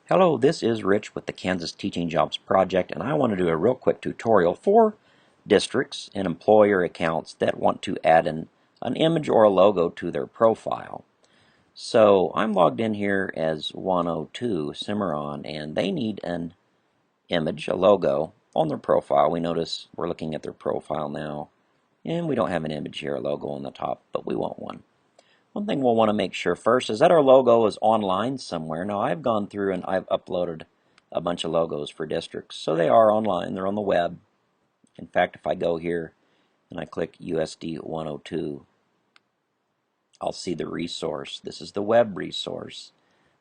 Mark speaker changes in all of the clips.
Speaker 1: Hello, this is Rich with the Kansas Teaching Jobs Project, and I want to do a real quick tutorial for districts and employer accounts that want to add an image or a logo to their profile. So I'm logged in here as 102 Cimarron, and they need an image, a logo, on their profile. We notice we're looking at their profile now, and we don't have an image here, a logo on the top, but we want one. One thing we'll want to make sure first is that our logo is online somewhere. Now I've gone through and I've uploaded a bunch of logos for districts. So they are online, they're on the web. In fact, if I go here and I click USD 102, I'll see the resource. This is the web resource,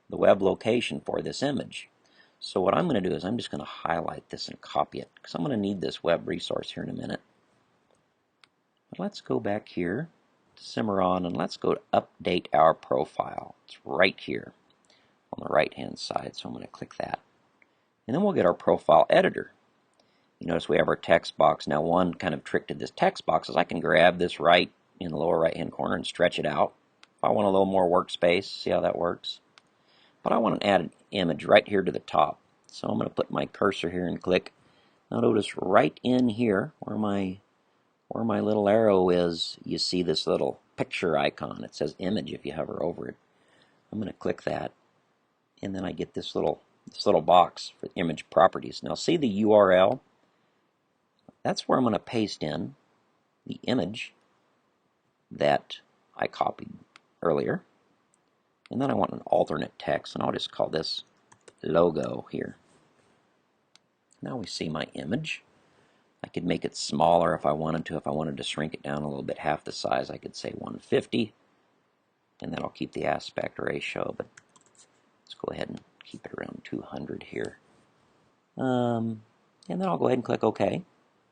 Speaker 1: the web location for this image. So what I'm going to do is I'm just going to highlight this and copy it because I'm going to need this web resource here in a minute. But let's go back here to Cimarron and let's go to update our profile. It's right here on the right hand side, so I'm going to click that. And then we'll get our profile editor. You notice we have our text box. Now one kind of trick to this text box is I can grab this right in the lower right hand corner and stretch it out. If I want a little more workspace, see how that works? But I want to add an image right here to the top. So I'm going to put my cursor here and click. Now notice right in here where my little arrow is, you see this little picture icon. It says image if you hover over it. I'm going to click that, and then I get this little box for image properties. Now see the URL? That's where I'm going to paste in the image that I copied earlier. And then I want an alternate text, and I'll just call this logo here. Now we see my image. I could make it smaller if I wanted to. If I wanted to shrink it down a little bit, half the size, I could say 150. And then I'll keep the aspect ratio, but let's go ahead and keep it around 200 here. And then I'll go ahead and click OK.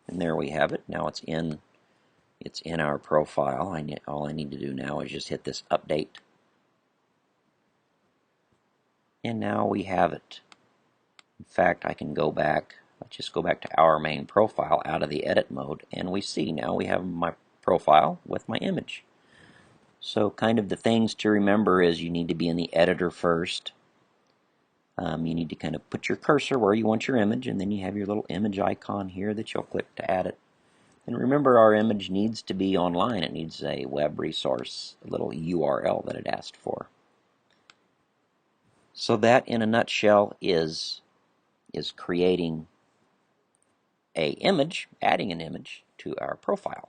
Speaker 1: And there we have it. Now it's in our profile. All I need to do now is just hit this update. And now we have it. In fact, I can go back. Let's just go back to our main profile out of the edit mode, and we see now we have my profile with my image. So kind of the things to remember is you need to be in the editor first. You need to kind of put your cursor where you want your image, and then you have your little image icon here that you'll click to add it. And remember, our image needs to be online. It needs a web resource, a little URL that it asked for. So that, in a nutshell, is creating an image, adding an image to our profile.